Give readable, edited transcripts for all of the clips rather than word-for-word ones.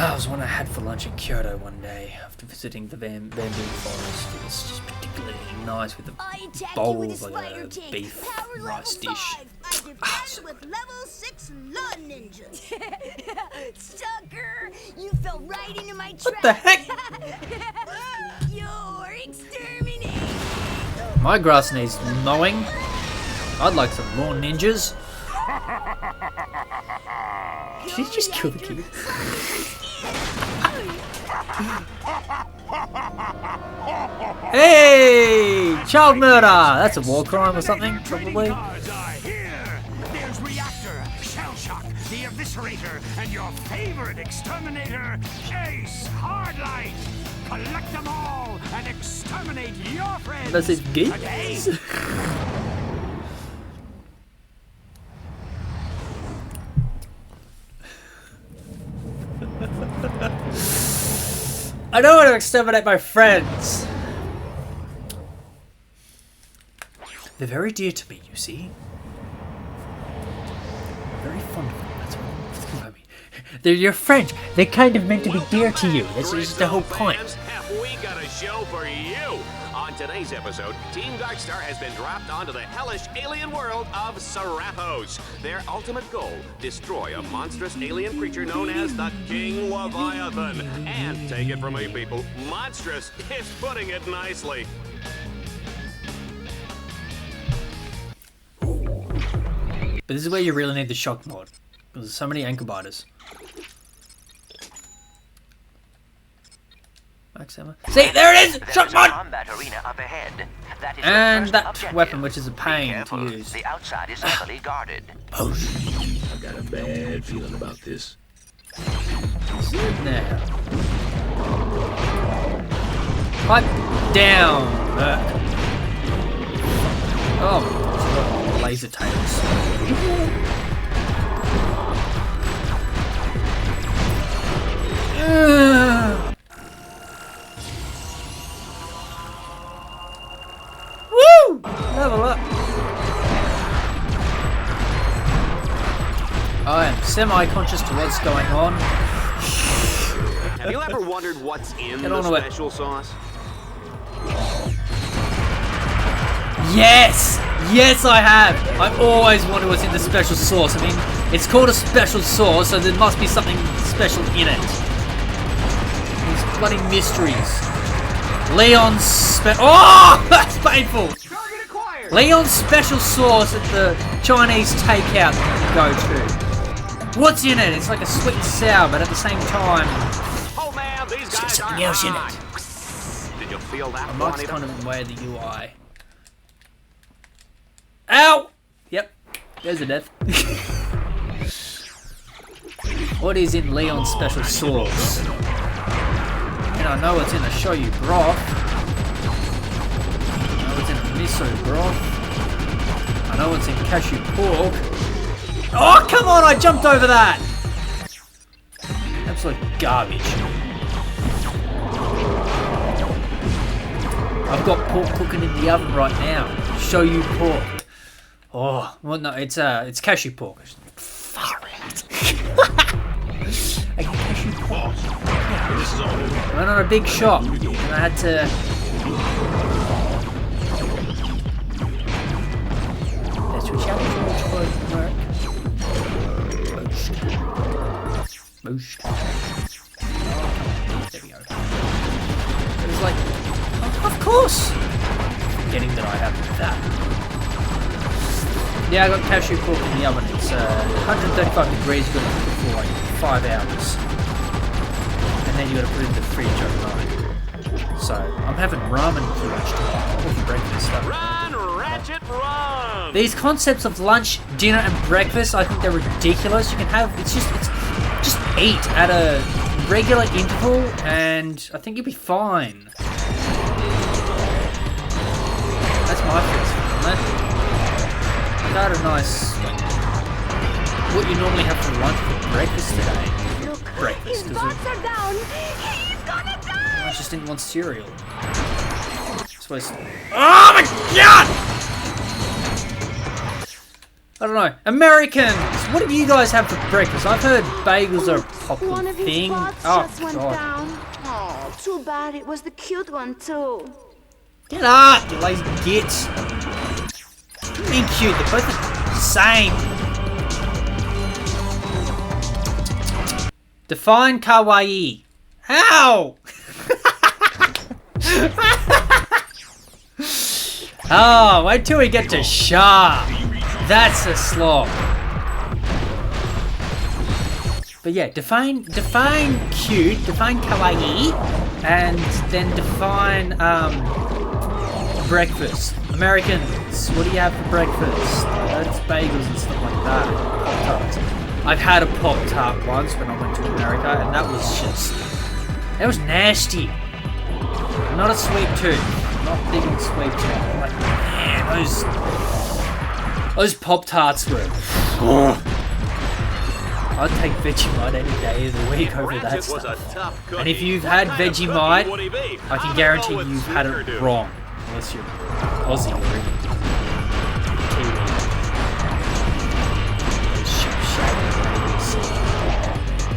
that was one I had for lunch in Kyoto one day after visiting the bamboo forest. It was just particularly nice with a bowl of like a beef rice dish. With level 6 law ninjas. Sucker, you fell right into my trap. What the heck? You're exterminated. My grass needs mowing. I'd like some more ninjas. Did he just kill the kid? Hey! Child murder! That's a war crime or something, probably. There's Reactor, Shell Shock, the Eviscerator, and your favorite exterminator, Ace Hardlight. Collect them all and exterminate your friends. Does it geeks? I don't want to exterminate my friends. They're very dear to me, you see. Very fond of them, that's what I mean. They're your friends. They're kind of meant to be dear to you. That's just the whole point. Have we got a show for you? On today's episode, Team Darkstar has been dropped onto the hellish alien world of Sarathos. Their ultimate goal, destroy a monstrous alien creature known as the King Leviathan. And take it from me, people, monstrous is putting it nicely. But this is where you really need the shock mod. Because there's so many ankle biters. Max ammo. See, there it is! Shock mod! And that weapon, which is a pain to use. The outside is heavily guarded. I got a bad feeling about this. Sit now. Pipe down. Oh, laser tails. Woo! Level up. I am semi-conscious to what's going on. Have you ever wondered what's in Get the on to it. special sauce? Yes! Yes, I have! I always wonder what's in the special sauce. I mean, it's called a special sauce, so there must be something special in it. These bloody mysteries. Leon's oh! That's painful! Leon's special sauce at the Chinese takeout that you go to. What's in it? It's like a sweet and sour, but at the same time, Oh man, these there's guys something are else in hot. it. Did you feel that? I might Juanita? kind of in the way of the UI. Ow! Yep, there's a death. What is in Leon's special sauce? And I know what's in a shoyu broth. I know what's in a miso broth. I know what's in cashew pork. Oh, come on, I jumped over that! Absolute garbage. I've got pork cooking in the oven right now. Shoyu pork. Oh, well no, it's cashew pork. Far out. I get cashew pork. I went on a big shop and I had to. Let's switch out to work. Boost. There we go. It was like, oh, of course. Forgetting that I have that. Yeah, I got cashew pork in the oven. It's 135 degrees. You've got to cook it for like 5 hours. And then you got to put it in the fridge overnight. So, I'm having ramen for lunch tonight. Or for breakfast. Run, Ratchet, run! These concepts of lunch, dinner, and breakfast, I think they're ridiculous. You can have, it's just eat at a regular interval, and I think you'll be fine. That's my first on that. Got a nice, like, what you normally have for lunch for breakfast today. Look, Breakfast, his because bots are down. He's gonna die. I just didn't want cereal. Supposed to... Oh my god! I don't know. Americans! What did you guys have for breakfast? I've heard bagels are a popular One of his thing. spots Oh, just went God. down. Oh, too bad it was the cute one too. Get up, you lazy gits. What do you mean cute? They're both the same. Define kawaii. How? Oh, wait till we get to sharp. That's a slog. But yeah, define cute, define kawaii, and then define breakfast. Americans, what do you have for breakfast? It's bagels and stuff like that. Pop-Tarts. I've had a Pop-Tart once when I went to America, and that was nasty. Not a sweet tooth. Not big and sweet tooth. Like, man, those Pop-Tarts were... I'd take Vegemite any day of the week over that stuff. And if you've had Vegemite, I can guarantee you've had it wrong. Unless you're Aussie or Kiwi.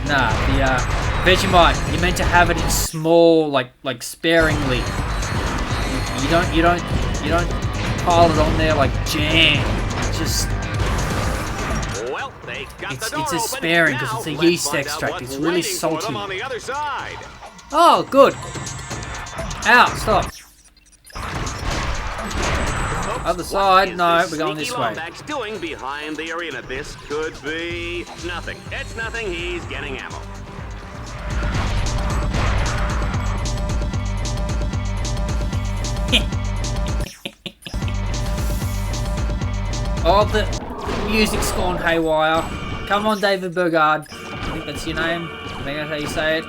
Nah, the Vegemite, you're meant to have it in small, like sparingly. You don't pile it on there like jam. Just it's a sparing because it's a yeast extract. It's really salty. Oh, good. Ow, stop. Other side, no, we're going this way. Lombax doing behind the arena? This could be nothing. It's nothing. He's getting ammo. Oh, the music's gone haywire. Come on, David Burgard. I think that's your name. I think that's how you say it.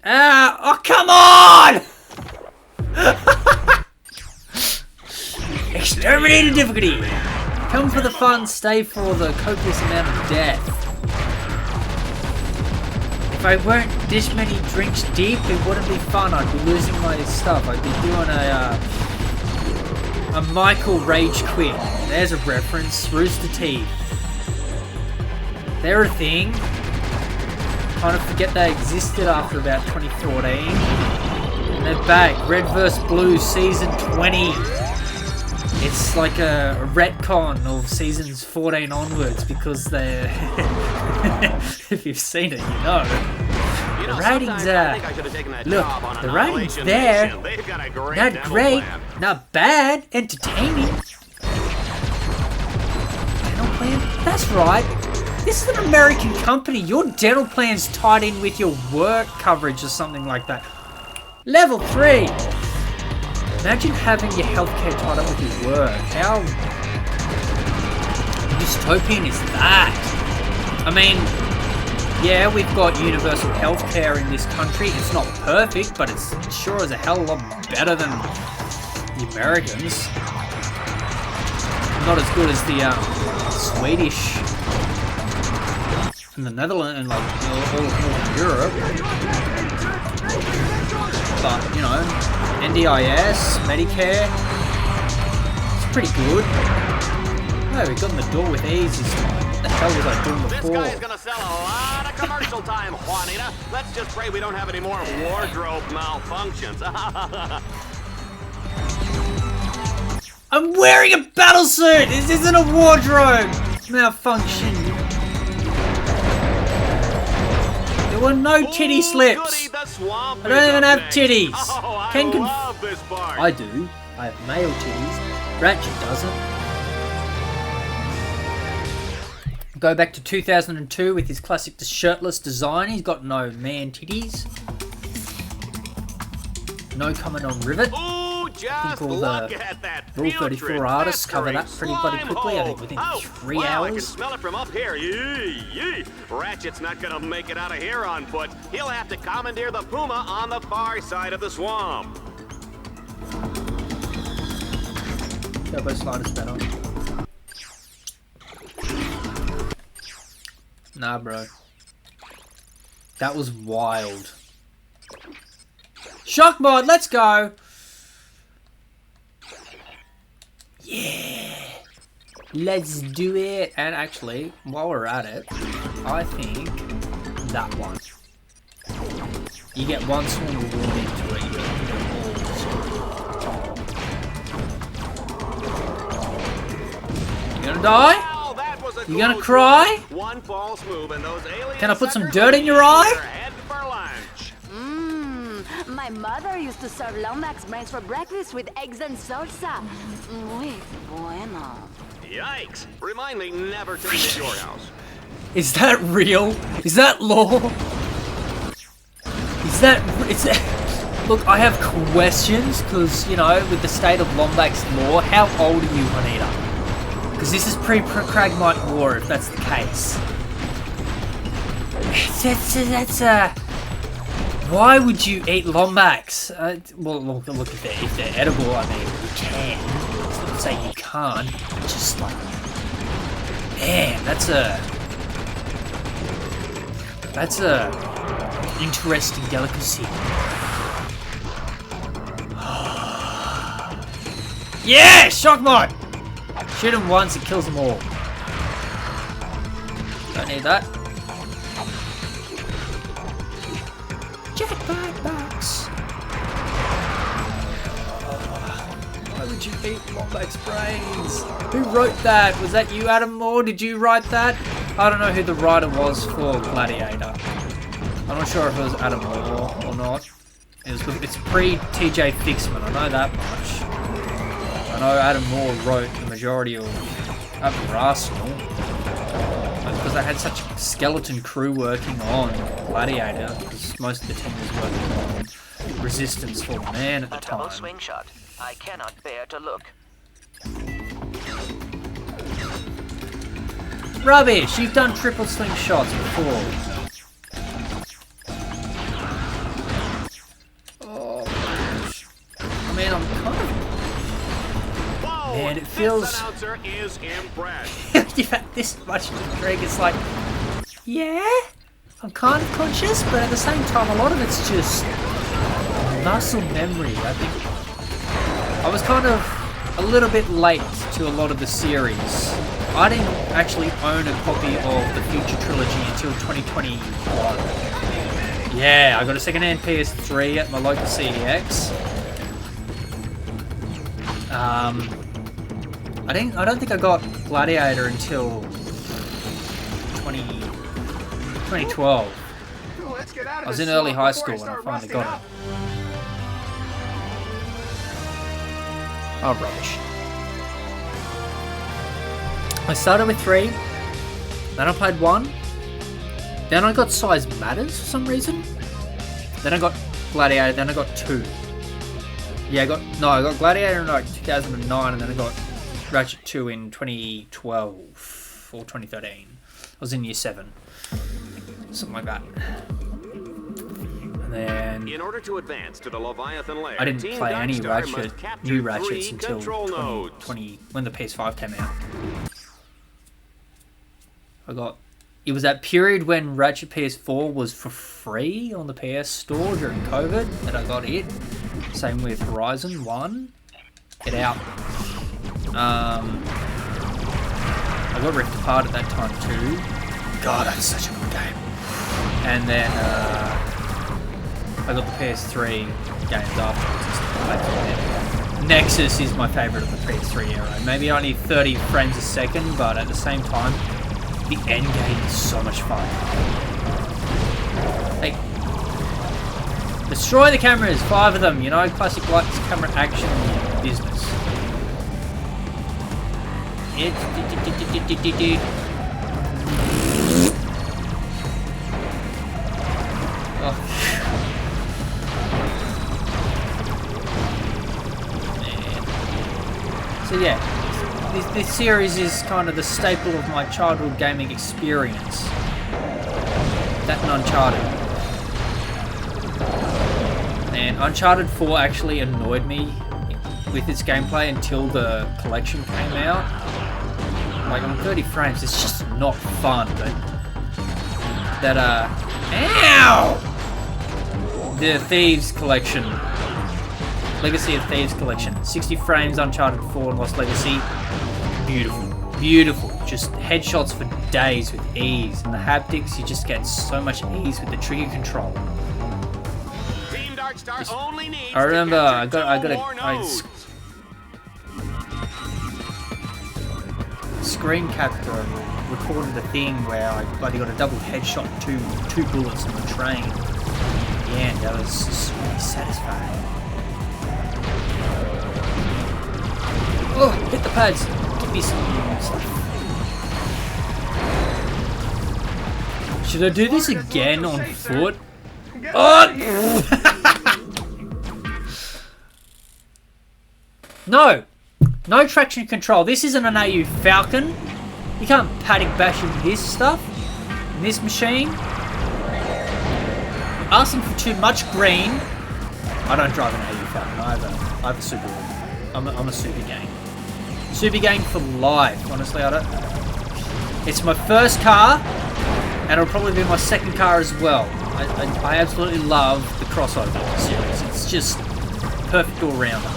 Ah! Oh, come on! Exterminating difficulty. Come for the fun, stay for the copious amount of death. If I weren't this many drinks deep, it wouldn't be fun. I'd be losing my stuff. I'd be doing a Michael Rage quit. There's a reference. Rooster Teeth. They're a thing. Kind of forget they existed after about 2014. And they're back. Red vs. Blue Season 20. It's like a retcon of Seasons 14 onwards because they're... if you've seen it, you know. The writing's look, the writing's there. Not great, not bad, entertaining. Dental plan? That's right. This is an American company. Your dental plan's tied in with your work coverage or something like that. Level 3. Imagine having your healthcare tied up with your work. How dystopian is that? I mean, yeah, we've got universal healthcare in this country. It's not perfect, but it's sure as a hell of a lot better than the Americans. Not as good as the Swedish and the Netherlands and like all of Northern Europe. But, you know, NDIS, Medicare, it's pretty good. Oh, we got in the door with ease this time. What the hell was I doing before? This guy's gonna sell a lot of commercial time, Juanita. Let's just pray we don't have any more wardrobe malfunctions. I'm wearing a battle suit! This isn't a wardrobe malfunction. There were no titty slips. I don't even have titties. Oh, Ken can... love this part. I do. I have male titties. Ratchet doesn't. Go back to 2002 with his classic shirtless design. He's got no man titties. No comment on Rivet. Ooh, I just think all look the at that Rule 34 artists cover that pretty bloody quickly. I think within 3 I can hours. smell it from up here. Yee, yee. Ratchet's not gonna make it out of here on foot. He'll have to commandeer the puma on the far side of the swamp. Turbo slider's better. Nah, bro. That was wild. Shock mod, let's go! Yeah! Let's do it. And actually, while we're at it, I think that one. You get one swing of warm into it. You're gonna die? Wow, that was a You gonna close cry? one. One false move and those aliens. Can I put some dirt in your eye? Head for lunch. My mother used to serve Lombax brains for breakfast with eggs and salsa. Muy bueno. Yikes! Remind me never to eat at your house. Is that real? Is that law? Is that... Look, I have questions, because, you know, with the state of Lombax law, how old are you, Juanita? Because this is pre-Cragmite War, if that's the case. Why would you eat Lombax? Well, look, if they're edible, I mean, you can. It's not to say you can't. It's just like... Man, that's a interesting delicacy. Yeah! Shock mod! Shoot him once, it kills them all. Don't need that. Jackpot box! Why would you eat Lombax brains? Who wrote that? Was that you, Adam Moore? Did you write that? I don't know who the writer was for Gladiator. I'm not sure if it was Adam Moore or not. It's pre-TJ Fixman, I know that much. I know Adam Moore wrote the majority of Arsenal. Because they had such a skeleton crew working on Gladiator, because most of the team was working on Resistance for Man at the A double time. swing shot. I cannot bear to look. Rubbish! You've done triple swing shots before. Oh, I mean, I'm kind of... Whoa, Man, it feels... This announcer is impressed. You've had this much to drink, it's like... Yeah? I'm kind of conscious, but at the same time, a lot of it's just... muscle memory, I think. I was kind of a little bit late to a lot of the series. I didn't actually own a copy of the Future Trilogy until 2021. Yeah, I got a second-hand PS3 at my local CEX. I don't think I got Gladiator until 2012. I was in early high school when I finally got it. Oh, rubbish. I started with 3, then I played 1, then I got Size Matters for some reason, then I got Gladiator, then I got 2. Yeah, I got Gladiator in like 2009, and then I got Ratchet 2 in 2012 or 2013. I was in year 7, something like that. And then In order to advance to the Leviathan lair, I didn't Team play any Darkstar Ratchet, must capture new 3 Ratchets until control nodes. 2020, when the PS5 came out. It was that period when Ratchet PS4 was for free on the PS Store during COVID that I got it. Same with Horizon 1. Get out. I got Rift Apart at that time too. God, that's such a good game. And then I got the PS3 games afterwards. Nexus is my favourite of the PS3 era. Maybe only 30 frames a second, but at the same time, the end game is so much fun. Like, destroy the cameras, 5 of them, you know, classic lights, camera action business. Oh. So yeah, this series is kind of the staple of my childhood gaming experience. That and Uncharted. And Uncharted 4 actually annoyed me with its gameplay until the collection came out. Like, on 30 frames, it's just not fun, but that, ow! The Thieves collection. Legacy of Thieves collection. 60 frames, Uncharted 4 and Lost Legacy. Beautiful. beautiful. Just headshots for days with ease. And the haptics, you just get so much ease with the trigger control. Team Darkstar only needs I remember I to got screen capture recorded a thing where I bloody got a double headshot, two bullets on the train. Yeah, that was just really satisfying. Oh, hit the pads. Give me some stuff. Should I do this again on foot? Oh! No! No traction control. This isn't an AU Falcon. You can't paddock bash in this stuff. In this machine. You're asking for too much green. I don't drive an AU Falcon either. I have a Subaru. I'm a Super Gang. Super Gang for life. Honestly, I don't... It's my first car. And it'll probably be my second car as well. I absolutely love the crossover series. It's just perfect all-rounder.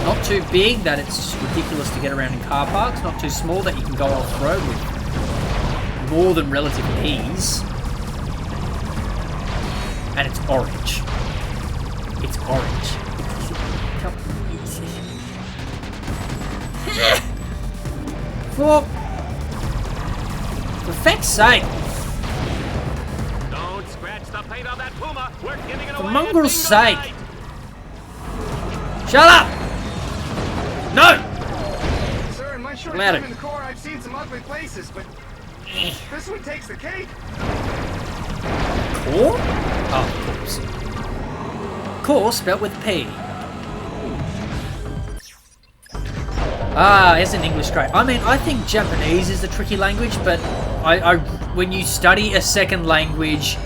Not too big that it's ridiculous to get around in car parks. Not too small that you can go off-road with more than relative ease. And it's orange. It's orange. For feck's sake. Don't scratch the paint on that Puma. We're giving it away. For mongrel's sake. Shut up! No! Sir, in my short Louder. time in the Corps, I've seen some ugly places, but this one takes the cake. Core? Oh, of course. Core spelt with P. Ah, isn't English great? I mean, I think Japanese is a tricky language, but when you study a second language,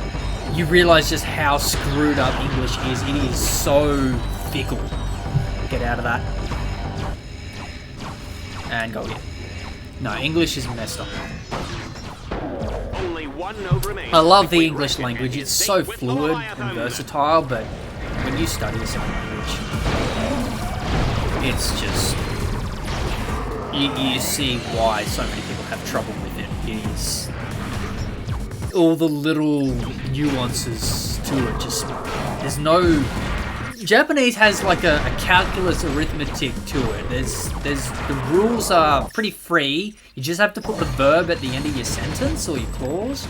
you realize just how screwed up English is. It is so fickle. Get out of that. And go again. No, English is messed up. Only one node remains. I love the English language. It's so fluid and versatile, but when you study a second language, it's just... You see why so many people have trouble with it. It's all the little nuances to it. Just there's no... Japanese has like a calculus arithmetic to it. There's the rules are pretty free. You just have to put the verb at the end of your sentence or your clause,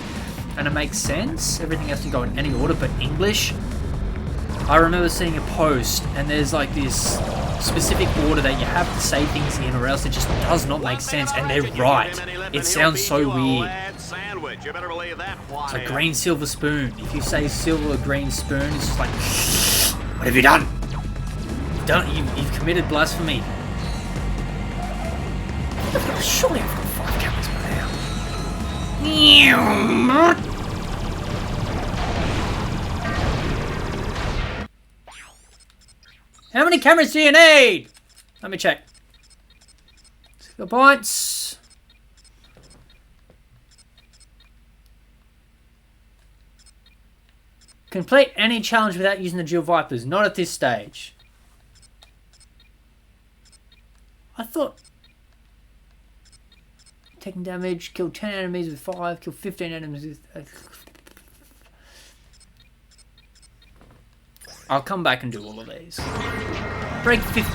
and it makes sense. Everything has to go in any order. But English, I remember seeing a post, and there's like this specific order that you have to say things in, or else it just does not make sense. And they're right. It sounds so weird. It's like green silver spoon. If you say silver or green spoon, it's just like, what have you done? You've committed blasphemy. Surely I've got 5 cameras by now. How many cameras do you need? Let me check. 6 points. Complete any challenge without using the dual Vipers. Not at this stage. I thought... Taking damage, kill 10 enemies with 5, kill 15 enemies with... I'll come back and do all of these. Break 15.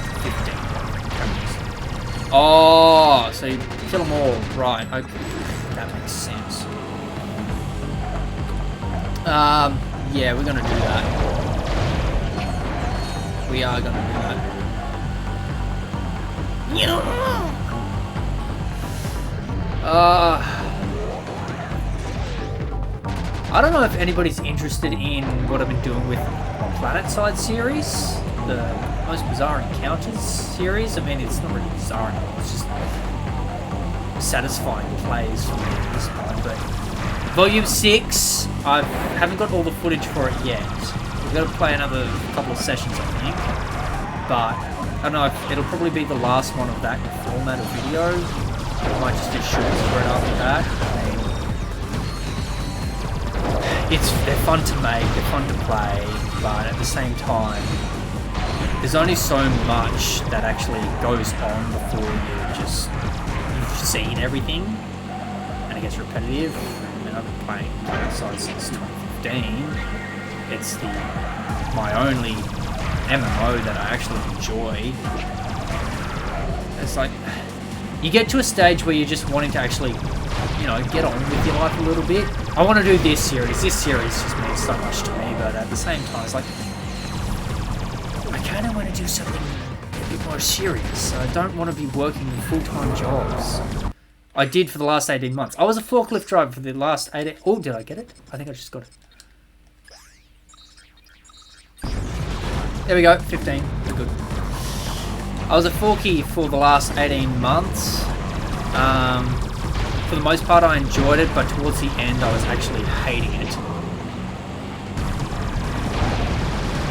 Oh, so you kill them all. Right, okay. That makes sense. Yeah, we're gonna do that. We are gonna do that. I don't know if anybody's interested in what I've been doing with PlanetSide series, the Most Bizarre Encounters series. I mean, it's not really bizarre anymore, it's just satisfying plays for me at this point. But Volume 6, I haven't got all the footage for it yet. We've got to play another couple of sessions, I think. But I don't know, it'll probably be the last one of that format of video. I might just do shorts for it after that. They're fun to make, they're fun to play, but at the same time, there's only so much that actually goes on before you seen everything, and it gets repetitive. I mean, I've been playing Planet since 2015. It's my only MMO that I actually enjoy. It's like, you get to a stage where you're just wanting to actually, you know, get on with your life a little bit. I want to do this series. This series just means so much to me, but at the same time, it's like, I kind of want to do something a bit more serious. I don't want to be working full-time jobs. I did for the last 18 months. I was a forklift driver for the last 18... Oh, did I get it? I think I just got it. There we go, 15. We're good. I was a forkie for the last 18 months. For the most part, I enjoyed it, but towards the end, I was actually hating it.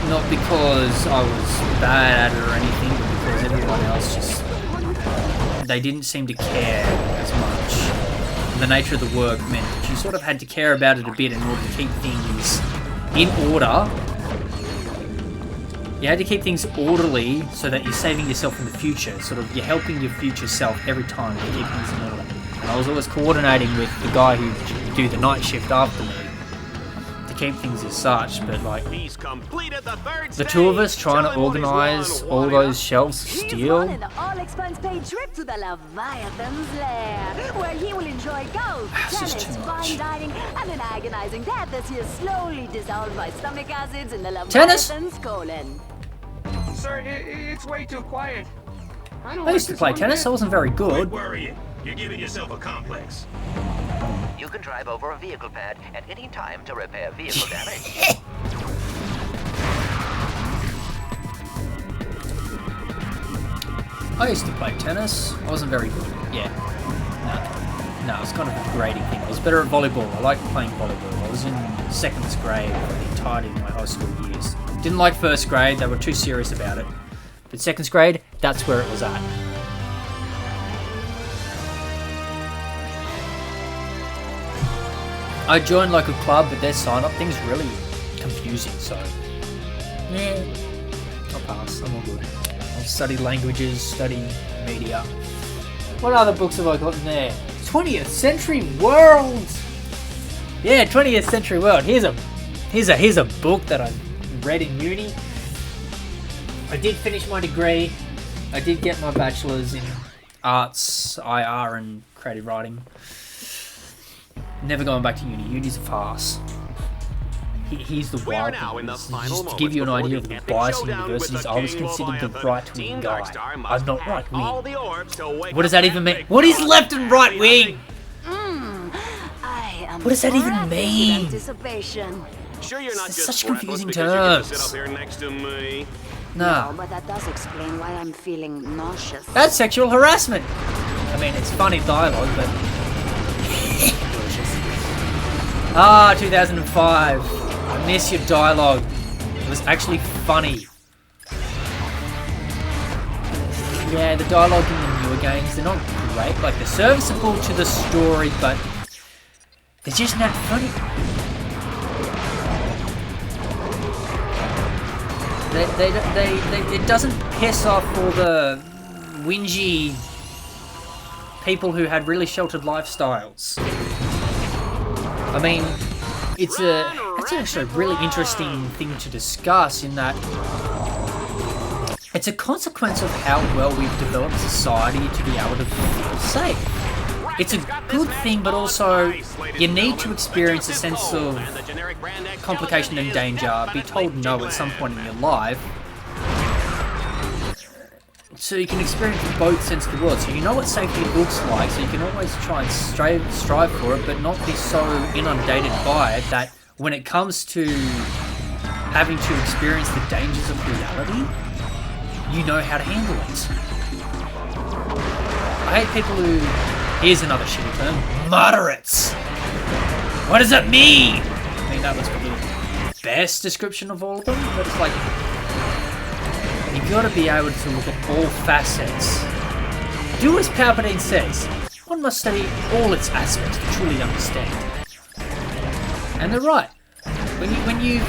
Not because I was bad at it or anything, but because everyone else just... They didn't seem to care as much. The nature of the work meant that you sort of had to care about it a bit in order to keep things in order. You had to keep things orderly so that you're saving yourself in the future. Sort of, you're helping your future self every time to keep things in order. And I was always coordinating with the guy who would do the night shift after me to keep things as such. But like, He's completed the third the two of us stage. trying to Tell him what he's organise won, all warrior. those shelves of He's steel. on an all-expense-paid trip to the Leviathan's lair, where he will enjoy golf, This is tennis, too much. fine dining, and an agonizing death as he is slowly dissolved by stomach acids in the Tennis? Leviathan's colon. Sir, it's way too quiet. I don't I used to like play this tennis. I one wasn't very Quit good. worrying. You're giving yourself a complex. You can drive over a vehicle pad at any time to repair vehicle damage. I used to play tennis. I wasn't very good. Yeah. No, it's kind of a grading thing. I was better at volleyball. I liked playing volleyball. I was in 2nd grade for the entirety of my high school years. Didn't like 1st grade. They were too serious about it. But 2nd grade, that's where it was at. I joined like a club, but their sign-up thing's really confusing, so... Yeah. I'll pass. I'm all good. I've studied languages, studied media. What other books have I got in there? 20th Century World! Yeah, 20th Century World. Here's a book that I read in uni. I did finish my degree. I did get my bachelor's in arts, IR, and creative writing. Never going back to uni. Uni's a farce. Here's the We are wild now thing. in the Just final to give you an moments idea of before the the bias epic in showdown with universities, the I was King considered the Leviathan. right-wing Team guy. Darkstar must I'm not have all right-wing. the orbs to wake What does up that even mean? big What is fella. left and right-wing? I am What does that even breathless with mean? Anticipation. Sure, you're not This just is such breathless confusing because you get to terms. sit up here next to me. Nah. No, but that does explain why I'm feeling nauseous. That's sexual harassment. I mean, it's funny dialogue, but... 2005. I miss your dialogue. It was actually funny. Yeah, the dialogue in the newer games, they're not great. Like, they're serviceable to the story, but they're just not funny. It doesn't piss off all the whingy people who had really sheltered lifestyles. I mean, it's actually a really interesting thing to discuss in that it's a consequence of how well we've developed society to be able to feel safe. It's a good thing, but also you need to experience a sense of complication and danger, be told no at some point in your life, so you can experience both senses of the world. So you know what safety looks like, so you can always try and strive for it, but not be so inundated by it that when it comes to having to experience the dangers of reality, you know how to handle it. I hate people who... Here's another shitty term. Moderates! What does that mean? I mean, that was probably the best description of all of them, but it's like... You've got to be able to look at all facets. Do as Palpatine says. One must study all its aspects to truly understand. And they're right. When you've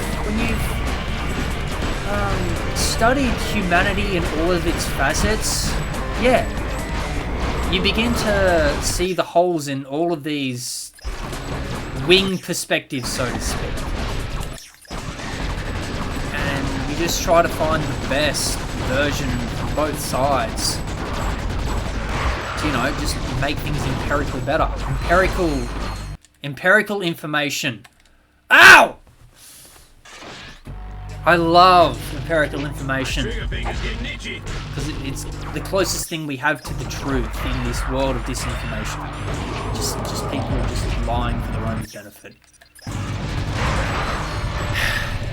studied humanity in all of its facets, yeah, you begin to see the holes in all of these wing perspectives, so to speak. And you just try to find the best version from both sides. To, you know, just make things empirically better. Empirical information. Ow! I love empirical information because it's the closest thing we have to the truth in this world of disinformation. Just people just lying for their own benefit.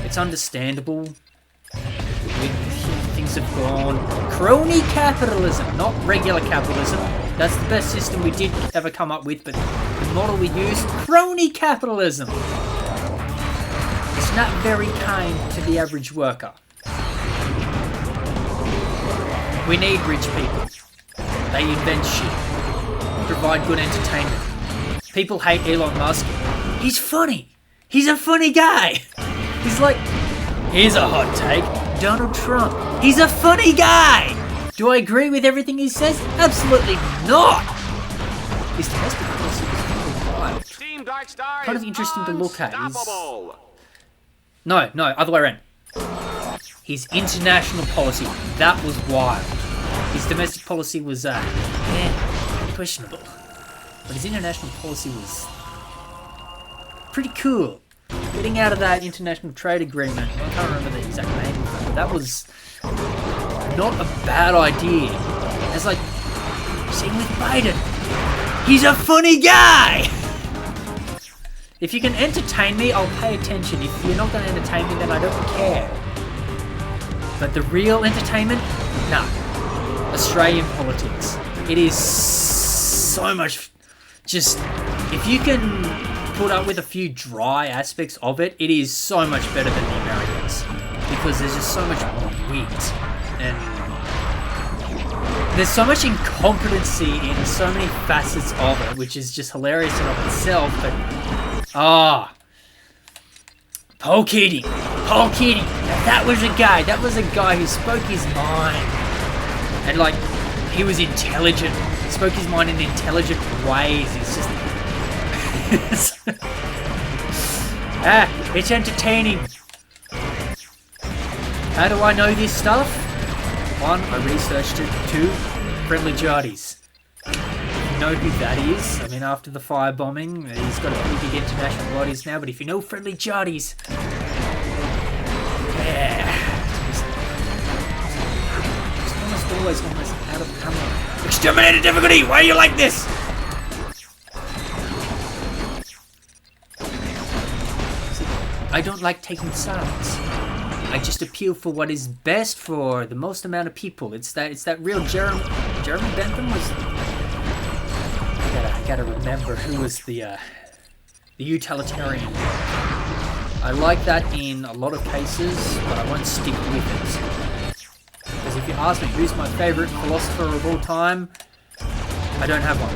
It's understandable. Things have gone crony capitalism, not regular capitalism. That's the best system we did ever come up with, but the model we use, crony capitalism. It's not very kind to the average worker. We need rich people. They invent shit. Provide good entertainment. People hate Elon Musk. He's funny. He's a funny guy. He's like, here's a hot take. Donald Trump. He's a funny guy. Do I agree with everything he says? Absolutely not. His domestic policy is really wild. Team Dark Star Kind of interesting to look at. unstoppable. No, other way around. His international policy, that was wild. His domestic policy was, questionable. But his international policy was pretty cool. Getting out of that international trade agreement, I can't remember the exact name of it, but that was not a bad idea. It's like, same with Biden. He's a funny guy! If you can entertain me, I'll pay attention. If you're not going to entertain me, then I don't care. But the real entertainment? Nah. Australian politics. It is so much... Just... If you can put up with a few dry aspects of it, it is so much better than the Americans. Because there's just so much wit. And... there's so much incompetency in so many facets of it, which is just hilarious in of itself, but... Paul Keating. Now, that was a guy who spoke his mind. And, like, he was intelligent. He spoke his mind in intelligent ways. It's just... it's entertaining. How do I know this stuff? One, I researched it. Two, friendly Jardies. You know who that is. I mean, after the firebombing, he's got a pretty big international audience now, but if you know friendly Jardies... Yeah. It's almost out of camera. Exterminator difficulty! Why are you like this? I don't like taking sides. I just appeal for what is best for the most amount of people. It's that real Jeremy Bentham was... I gotta remember who was the utilitarian. I like that in a lot of cases, but I won't stick with it. Because if you ask me who's my favourite philosopher of all time, I don't have one.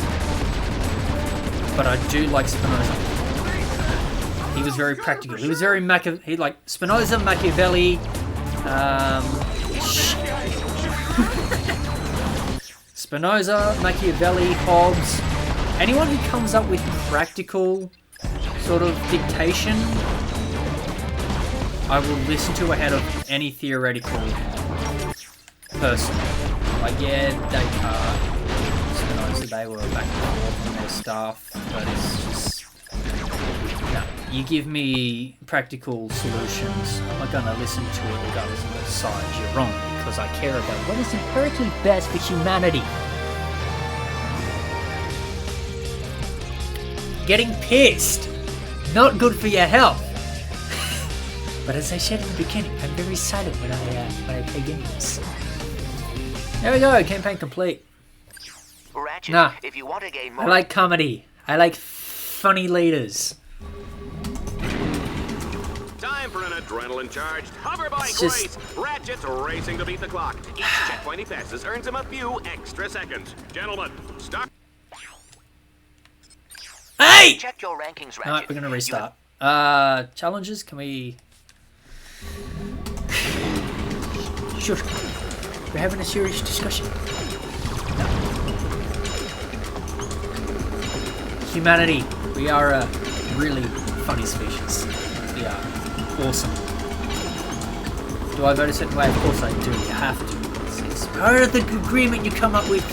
But I do like Spinoza. He was very practical. He was very Spinoza, Machiavelli, Spinoza, Machiavelli, Hobbes. Anyone who comes up with practical sort of dictation, I will listen to ahead of any theoretical person. Like, yeah, Descartes, Spinoza, they were back and forth on their stuff, but it's just... No. You give me practical solutions, I'm not going to listen to it regardless of the side you're wrong, because I care about what is empirically best for humanity. Getting pissed, not good for your health. But as I said in the beginning, I'm very silent when I play games. There we go, campaign complete. Ratchet, Nah, if you want to gain more... I like comedy. I like funny leaders. Time for an adrenaline-charged hoverbike It's just- race. Ratchet's racing to beat the clock. Each checkpoint he passes earns him a few extra seconds. Gentlemen, start. Hey! Check your rankings, Ratchet. Alright, we're gonna restart. Challenges, can we... Sure. We're having a serious discussion. No. Humanity, we are a really funny species. We are awesome. Do I vote a certain way? Of course I do. You have to. It's part of the agreement you come up with.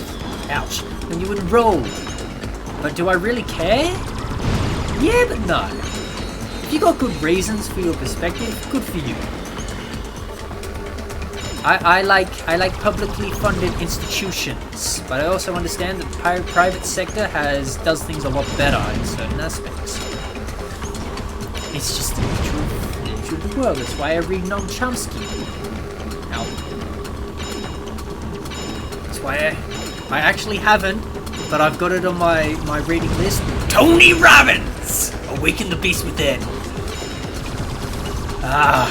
Ouch. When you enroll. But do I really care? Yeah, but no. If you got good reasons for your perspective, good for you. I like publicly funded institutions, but I also understand that the private sector does things a lot better in certain aspects. It's just the nature of the world. That's why I read Noam Chomsky. Now, that's why I actually haven't, but I've got it on my reading list. Tony Robbins! Awaken the Beast Within. Ah.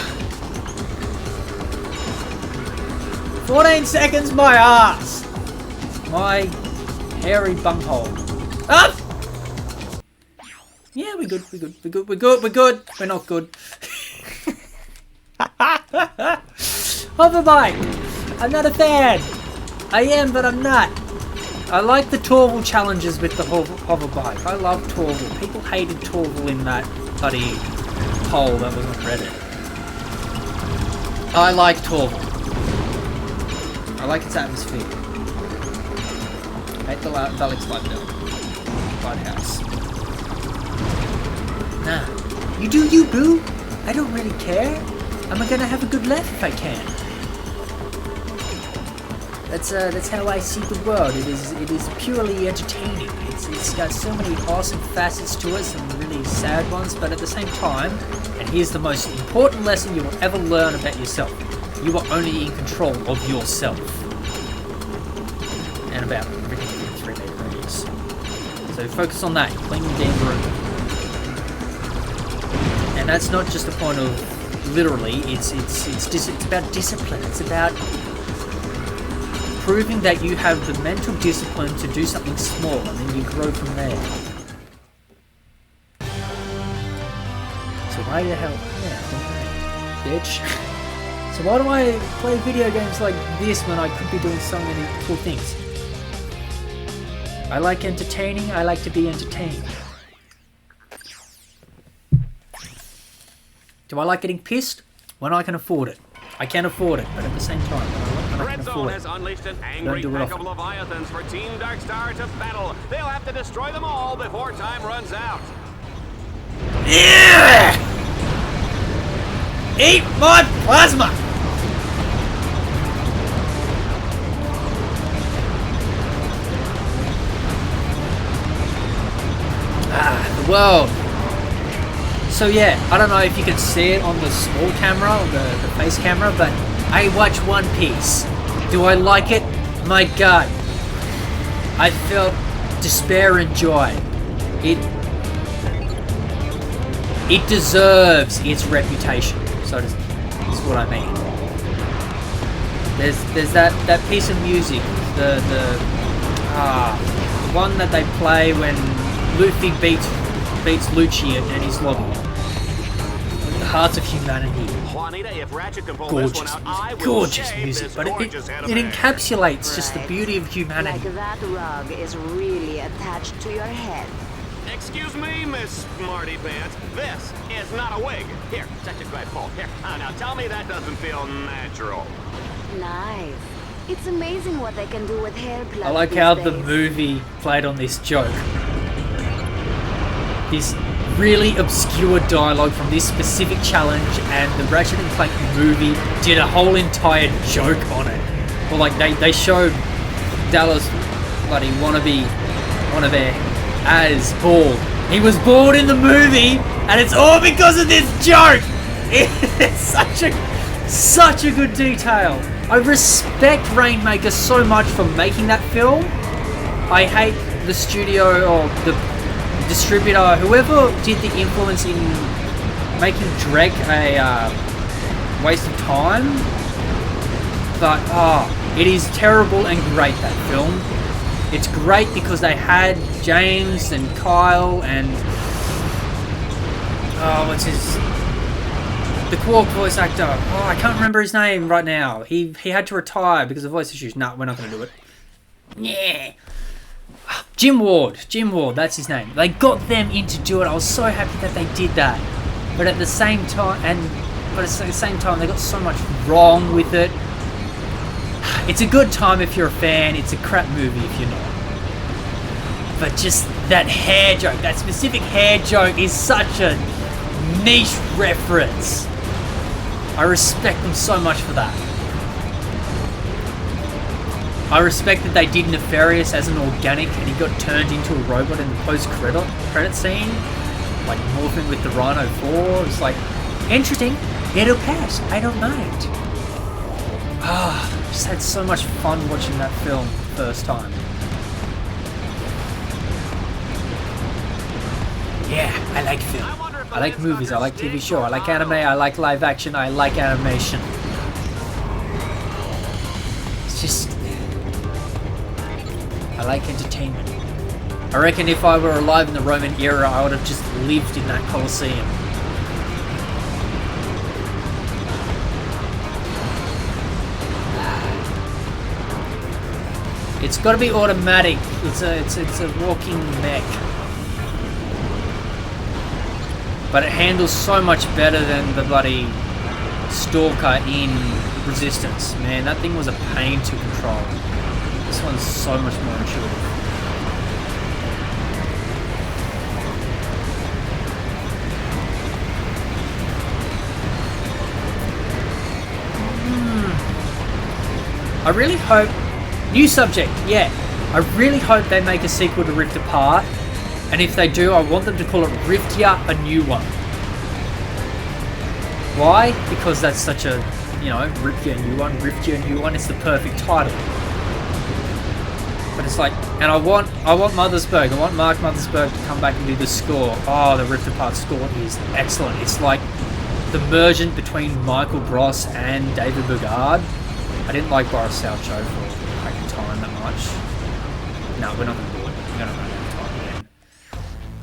14 seconds, my ass! My hairy bunghole. Up! Yeah, we're good. We're not good. Hoverbike! I'm not a fan! I am, but I'm not. I like the Torval challenges with the hoverbike. I love Torval. People hated Torval in that bloody poll that was on Reddit. I like Torval. I like its atmosphere. I hate the Valix Lighthouse. Nah. You do you, boo. I don't really care. I'm gonna have a good laugh if I can. That's how I see the world. It is purely entertaining. It's got so many awesome facets to it, some really sad ones, but at the same time, and here's the most important lesson you will ever learn about yourself. You are only in control of yourself. And about everything in 3D radius. So focus on that. Clean the damn room. And that's not just a point of literally, it's about discipline. It's about proving that you have the mental discipline to do something small, and then you grow from there. So why the hell... Yeah, bitch. So why do I play video games like this when I could be doing so many cool things? I like entertaining, I like to be entertained. Do I like getting pissed? When I can afford it. I can afford it, but at the same time, when I can afford it. Has unleashed an angry pack of Leviathans for Team Darkstar to battle. They'll have to destroy them all before time runs out. Yeah! Eat my plasma! The world. So yeah, I don't know if you can see it on the small camera, on the face camera, but I watch One Piece. Do I like it? My god. I felt despair and joy. It deserves its reputation. So that's what I mean. There's that piece of music, the one that they play when Luffy beats Lucci in his lobby. The Hearts of Humanity. Juanita, if Ratchet can pull this one out, I will gorgeous music, but it encapsulates just the beauty of humanity. Like that rug is really attached to your head. Excuse me, Miss Smarty Pants. This is not a wig. Here, set your great full. Here, now tell me that doesn't feel natural. Nice. It's amazing what they can do with hair plugs. I like how the movie played on this joke. This really obscure dialogue from this specific challenge, and the Ratchet & Clank movie did a whole entire joke on it. Well, like they showed Dallas bloody wannabe as bald. He was bald in the movie, and it's all because of this joke. It's such a good detail. I respect Rainmaker so much for making that film. I hate the studio or the distributor, whoever did the influence in making Drek a waste of time. But it is terrible and great, that film. It's great because they had James and Kyle and the Quark voice actor. I can't remember his name right now. He had to retire because of voice issues. Nah, we're not gonna do it. Yeah. Jim Ward, that's his name. They got them in to do it. I was so happy that they did that. But at the same time, they got so much wrong with it. It's a good time if you're a fan. It's a crap movie if you're not. But just that hair joke, that specific hair joke is such a niche reference. I respect them so much for that. I respect that they did Nefarious as an organic and he got turned into a robot in the post-credit scene. Like morphing with the Rhino 4. It's like, interesting. It'll pass. I don't mind. Just had so much fun watching that film the first time. Yeah, I like film. I like movies. I like TV show. I like anime. I like live action. I like animation. It's just... I like entertainment. I reckon if I were alive in the Roman era, I would have just lived in that Colosseum. It's got to be automatic. It's a walking mech. But it handles so much better than the bloody Stalker in Resistance. Man, that thing was a pain to control. This one's so much more intuitive. I really hope... New subject, yeah. I really hope they make a sequel to Rift Apart. And if they do, I want them to call it Riftia, a new one. Why? Because that's such a, you know, Riftia, a new one, Riftia, a new one. It's the perfect title. But it's like, and I want Mothersburg. I want Mark Mothersburg to come back and do the score. Oh, the Rift Apart score is excellent. It's like the mergent between Michael Bross and David Bugard. I didn't like Boris Salcho for Crack in Time that much. No, we're not going to do it. We're going to run out of time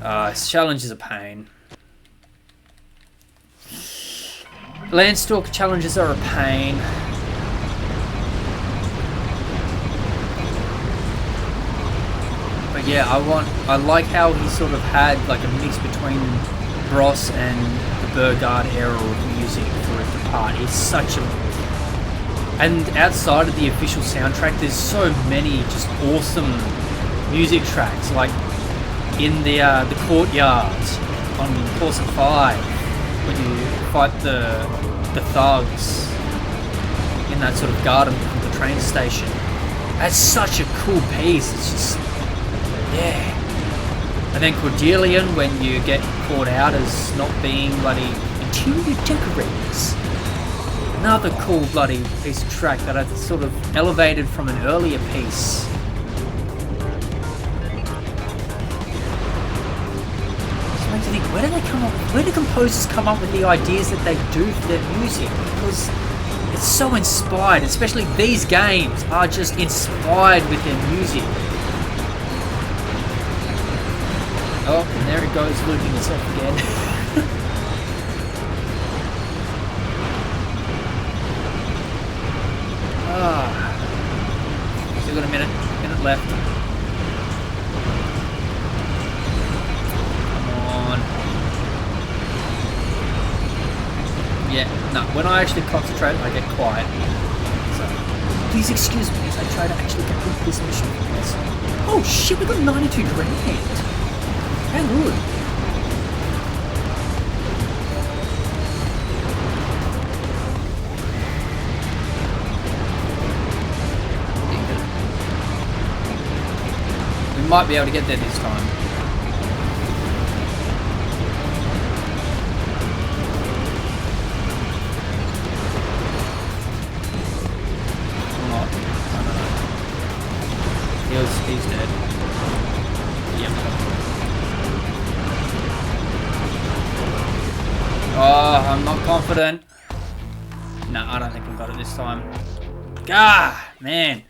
again. His challenge is a pain. Landstalker challenges are a pain. But yeah, I like how he sort of had like a mix between Bross and the Burgard era of music for Rift Apart. It's such a... And outside of the official soundtrack, there's so many just awesome music tracks, like in the courtyard on Corsa 5, when you fight the thugs in that sort of garden from the train station. That's such a cool piece. It's just, yeah. And then Cordelian, when you get caught out as not being bloody interior decorators. Another cool bloody piece of track that I sort of elevated from an earlier piece. Just makes you think, where do composers come up with the ideas that they do for their music? Because it's so inspired, especially these games are just inspired with their music. Oh, and there it goes, looping itself again. Still got a minute left. Come on. Yeah, no, when I actually concentrate, I get quiet. So, please excuse me as I try to actually complete this mission. Yes. Oh shit, we got 92 grand. How good. Might be able to get there this time. Or not. I don't know. He's dead. Yep. Oh, I'm not confident. No, I don't think we got it this time. Ah, man.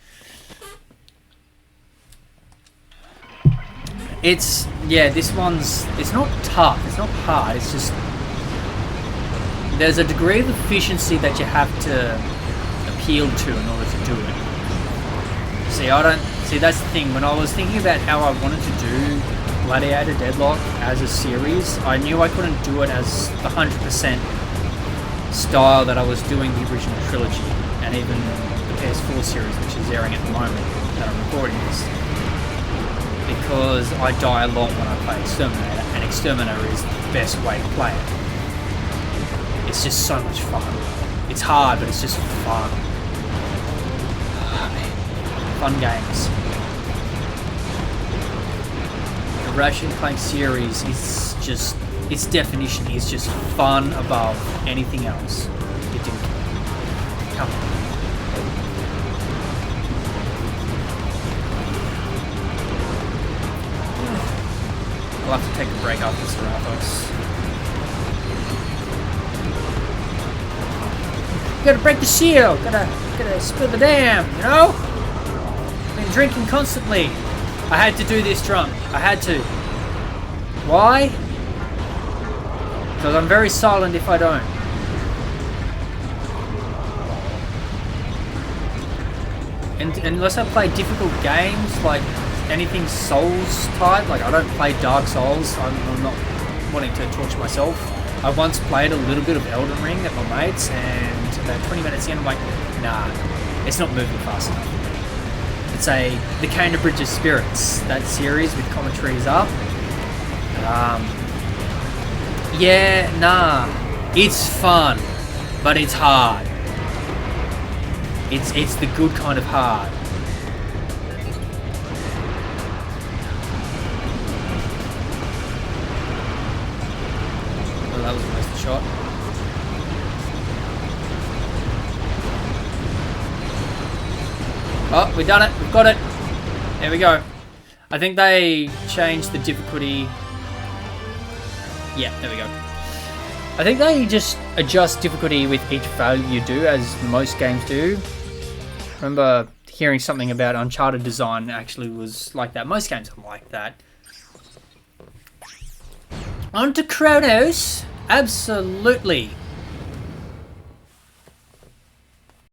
It's, yeah, this one's, it's not tough, it's not hard, it's just, there's a degree of efficiency that you have to appeal to in order to do it. See, See, that's the thing. When I was thinking about how I wanted to do Gladiator Deadlock as a series, I knew I couldn't do it as the 100% style that I was doing the original trilogy, and even the PS4 series, which is airing at the moment that I'm recording this, because I die a lot when I play Exterminator, and Exterminator is the best way to play it. It's just so much fun. It's hard, but it's just fun. Fun games. The Ratchet & Clank series is just, its definition is just fun above anything else. It didn't come on. I'll have to take a break after Sarathos. Gotta break the shield, gotta spill the dam, you know? Been drinking constantly. I had to do this drunk. I had to. Why? Because I'm very silent if I don't. And unless I play difficult games, like anything Souls type, like I don't play Dark Souls, I'm not wanting to torture myself. I once played a little bit of Elden Ring at my mates, and about 20 minutes in I'm like, nah, it's not moving fast enough. It's the Canter Bridge of Spirits, that series with commentaries up. Yeah, nah, it's fun, but it's hard. It's the good kind of hard. Well, that was a wasted shot. Oh, we've done it. We've got it. There we go. I think they changed the difficulty. Yeah, there we go. I think they just adjust difficulty with each value you do, as most games do. I remember hearing something about Uncharted design actually was like that. Most games are like that. On to Kronos. Absolutely.